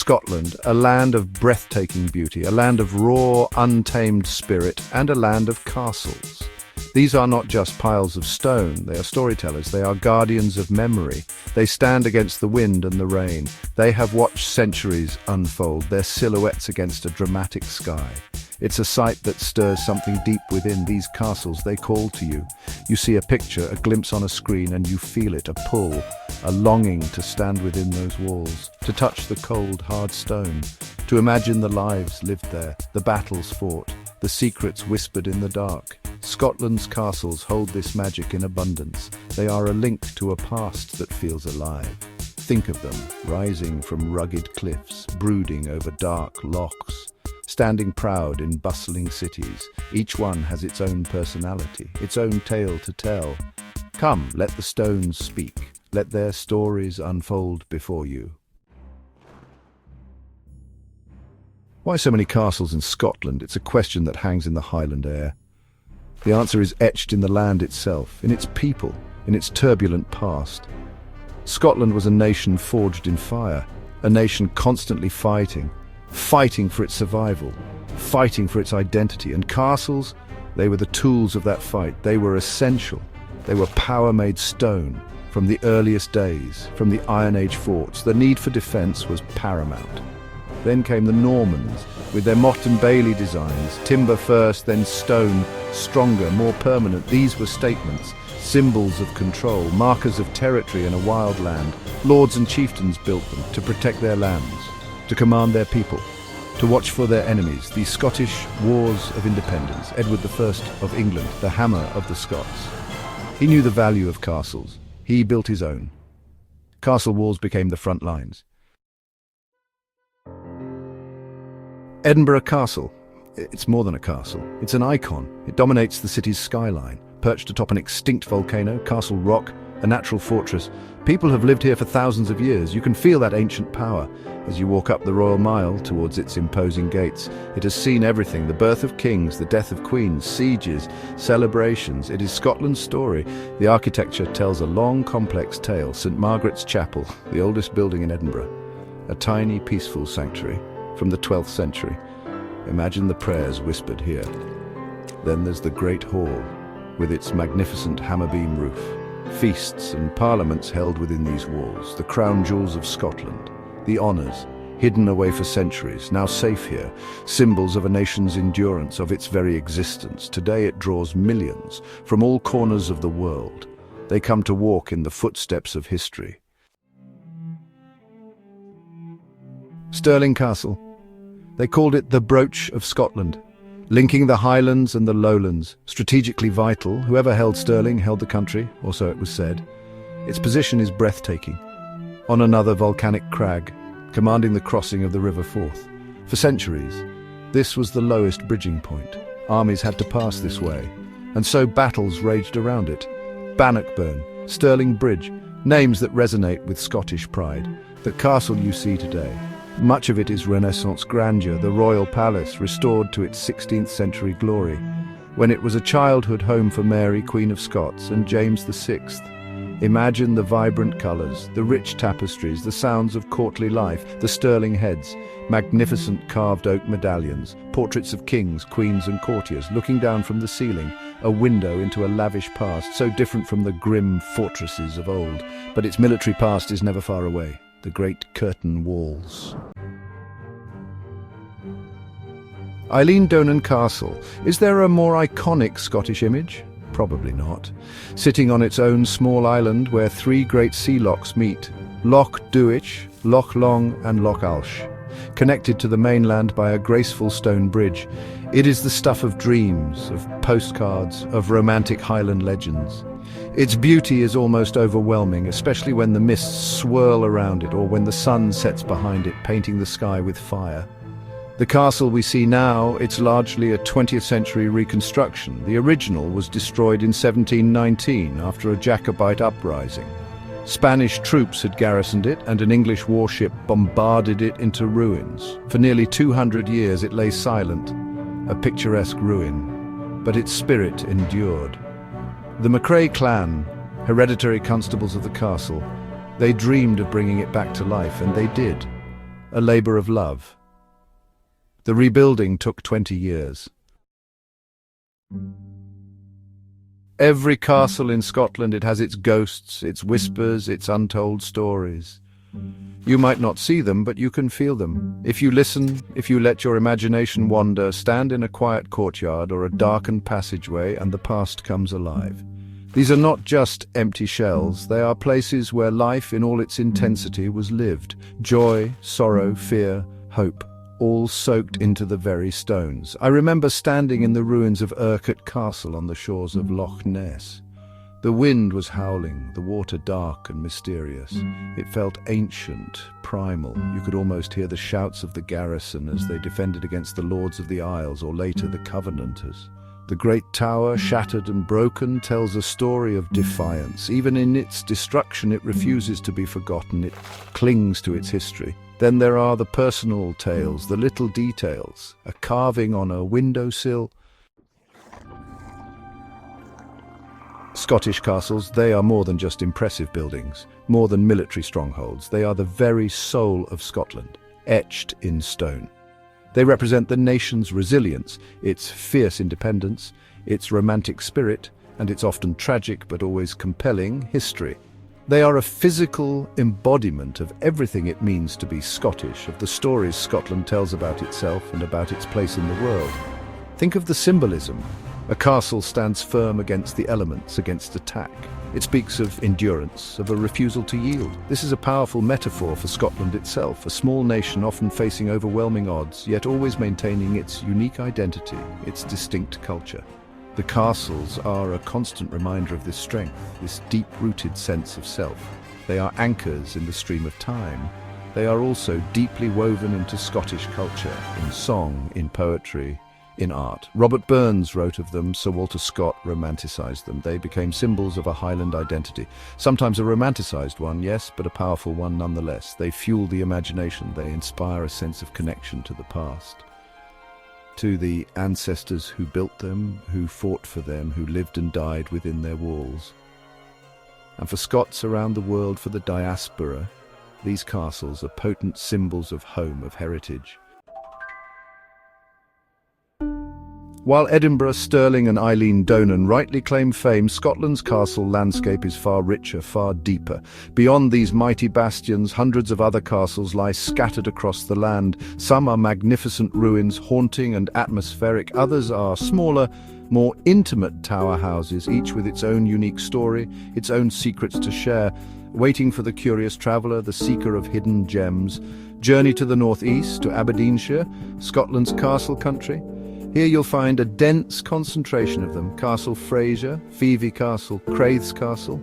Scotland, a land of breathtaking beauty, a land of raw, untamed spirit, and a land of castles. These are not just piles of stone, they are storytellers, they are guardians of memory. They stand against the wind and the rain. They have watched centuries unfold, their silhouettes against a dramatic sky. It's a sight that stirs something deep within. These castles, they call to you. You see a picture, a glimpse on a screen, and you feel it, a pull, a longing to stand within those walls, to touch the cold, hard stone, to imagine the lives lived there, the battles fought, the secrets whispered in the dark. Scotland's castles hold this magic in abundance. They are a link to a past that feels alive. Think of them, rising from rugged cliffs, brooding over dark lochs, standing proud in bustling cities. Each one has its own personality, its own tale to tell. Come, let the stones speak. Let their stories unfold before you. Why so many castles in Scotland? It's a question that hangs in the Highland air. The answer is etched in the land itself, in its people, in its turbulent past. Scotland was a nation forged in fire, a nation constantly fighting for its survival, fighting for its identity. And castles, they were the tools of that fight. They were essential. They were power made stone. From the earliest days, from the Iron Age forts, the need for defense was paramount. Then came the Normans, with their Motte and Bailey designs, timber first, then stone, stronger, more permanent. These were statements, symbols of control, markers of territory in a wild land. Lords and chieftains built them to protect their lands, to command their people, to watch for their enemies. The Scottish Wars of Independence, Edward I of England, the hammer of the Scots. He knew the value of castles. He built his own. Castle walls became the front lines. Edinburgh Castle. It's more than a castle. It's an icon. It dominates the city's skyline. Perched atop an extinct volcano, Castle Rock, a natural fortress. People have lived here for thousands of years. You can feel that ancient power as you walk up the Royal Mile towards its imposing gates. It has seen everything: the birth of kings, the death of queens, sieges, celebrations. It is Scotland's story. The architecture tells a long, complex tale. St. Margaret's Chapel, the oldest building in Edinburgh. A tiny, peaceful sanctuary from the 12th century. Imagine the prayers whispered here. Then there's the Great Hall, with its magnificent hammer-beam roof. Feasts and parliaments held within these walls, the crown jewels of Scotland, the honours, hidden away for centuries, now safe here, symbols of a nation's endurance, of its very existence. Today it draws millions from all corners of the world. They come to walk in the footsteps of history. Stirling Castle. They called it the brooch of Scotland, linking the Highlands and the Lowlands. Strategically vital, whoever held Stirling held the country, or so it was said. Its position is breathtaking, on another volcanic crag, commanding the crossing of the River Forth. For centuries, this was the lowest bridging point. Armies had to pass this way, and so battles raged around it. Bannockburn, Stirling Bridge, names that resonate with Scottish pride. The castle you see today, much of it is Renaissance grandeur, the royal palace restored to its 16th century glory, when it was a childhood home for Mary, Queen of Scots, and James VI. Imagine the vibrant colours, the rich tapestries, the sounds of courtly life, the Stirling heads, magnificent carved oak medallions, portraits of kings, queens and courtiers looking down from the ceiling, a window into a lavish past, so different from the grim fortresses of old. But its military past is never far away. The Great Curtain Walls. Eilean Castle. Is there a more iconic Scottish image? Probably not. Sitting on its own small island where three great sea lochs meet, Loch Duich, Loch Long and Loch Alsh, connected to the mainland by a graceful stone bridge. It is the stuff of dreams, of postcards, of romantic Highland legends. Its beauty is almost overwhelming, especially when the mists swirl around it or when the sun sets behind it, painting the sky with fire. The castle we see now, it's largely a 20th century reconstruction. The original was destroyed in 1719 after a Jacobite uprising. Spanish troops had garrisoned it and an English warship bombarded it into ruins. For nearly 200 years it lay silent, a picturesque ruin, but its spirit endured. The MacRae clan, hereditary constables of the castle, they dreamed of bringing it back to life, and they did. a labor of love. The rebuilding took 20 years. Every castle in Scotland, it has its ghosts, its whispers, its untold stories. You might not see them, but you can feel them. If you listen, if you let your imagination wander, stand in a quiet courtyard or a darkened passageway, and the past comes alive. These are not just empty shells, they are places where life in all its intensity was lived. Joy, sorrow, fear, hope, all soaked into the very stones. I remember standing in the ruins of Urquhart Castle on the shores of Loch Ness. The wind was howling, the water dark and mysterious. It felt ancient, primal. You could almost hear the shouts of the garrison as they defended against the Lords of the Isles, or later the Covenanters. The great tower, shattered and broken, tells a story of defiance. Even in its destruction, it refuses to be forgotten. It clings to its history. Then there are the personal tales, the little details. A carving on a windowsill. Scottish castles, they are more than just impressive buildings, more than military strongholds. They are the very soul of Scotland, etched in stone. They represent the nation's resilience, its fierce independence, its romantic spirit, and its often tragic but always compelling history. They are a physical embodiment of everything it means to be Scottish, of the stories Scotland tells about itself and about its place in the world. Think of the symbolism. A castle stands firm against the elements, against attack. It speaks of endurance, of a refusal to yield. This is a powerful metaphor for Scotland itself, a small nation often facing overwhelming odds, yet always maintaining its unique identity, its distinct culture. The castles are a constant reminder of this strength, this deep-rooted sense of self. They are anchors in the stream of time. They are also deeply woven into Scottish culture, in song, in poetry, in art. Robert Burns wrote of them, Sir Walter Scott romanticised them. They became symbols of a Highland identity. Sometimes a romanticised one, yes, but a powerful one nonetheless. They fuel the imagination, they inspire a sense of connection to the past. To the ancestors who built them, who fought for them, who lived and died within their walls. And for Scots around the world, for the diaspora, these castles are potent symbols of home, of heritage. While Edinburgh, Stirling and Eilean Donan rightly claim fame, Scotland's castle landscape is far richer, far deeper. Beyond these mighty bastions, hundreds of other castles lie scattered across the land. Some are magnificent ruins, haunting and atmospheric. Others are smaller, more intimate tower houses, each with its own unique story, its own secrets to share. Waiting for the curious traveller, the seeker of hidden gems. Journey to the northeast, to Aberdeenshire, Scotland's castle country. Here you'll find a dense concentration of them: Castle Fraser, Phoebe Castle, Craith's Castle,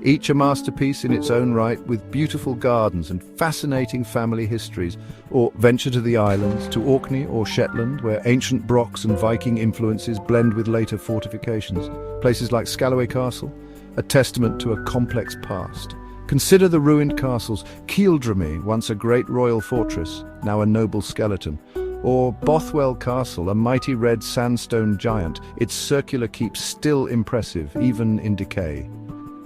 each a masterpiece in its own right, with beautiful gardens and fascinating family histories. Or venture to the islands, to Orkney or Shetland, where ancient Brocks and Viking influences blend with later fortifications. Places like Scalloway Castle, a testament to a complex past. Consider the ruined castles: Kildremy, once a great royal fortress, now a noble skeleton. Or Bothwell Castle, a mighty red sandstone giant, its circular keep still impressive, even in decay.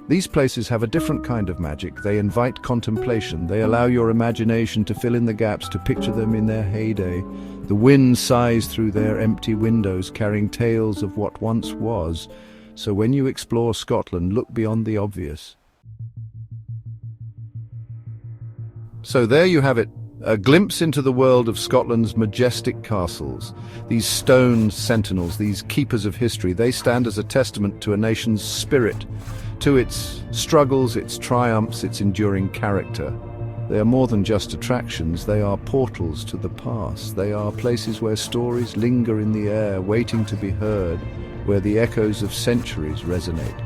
These places have a different kind of magic. They invite contemplation. They allow your imagination to fill in the gaps, to picture them in their heyday. The wind sighs through their empty windows, carrying tales of what once was. So when you explore Scotland, look beyond the obvious. So there you have it. A glimpse into the world of Scotland's majestic castles. These stone sentinels, these keepers of history, they stand as a testament to a nation's spirit, to its struggles, its triumphs, its enduring character. They are more than just attractions, they are portals to the past. They are places where stories linger in the air, waiting to be heard, where the echoes of centuries resonate.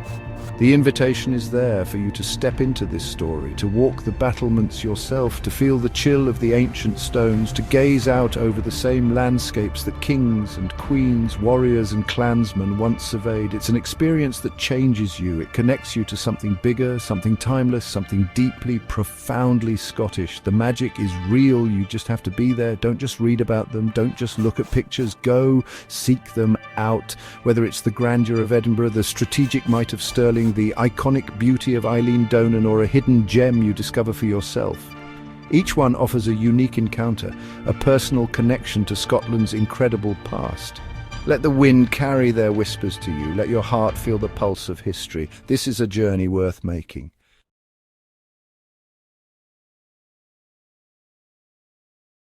The invitation is there for you to step into this story, to walk the battlements yourself, to feel the chill of the ancient stones, to gaze out over the same landscapes that kings and queens, warriors and clansmen once surveyed. It's an experience that changes you. It connects you to something bigger, something timeless, something deeply, profoundly Scottish. The magic is real. You just have to be there. Don't just read about them. Don't just look at pictures. Go seek them out. Whether it's the grandeur of Edinburgh, the strategic might of Stirling, the iconic beauty of Eilean Donan, or a hidden gem you discover for yourself. Each one offers a unique encounter, a personal connection to Scotland's incredible past. Let the wind carry their whispers to you. Let your heart feel the pulse of history. This is a journey worth making.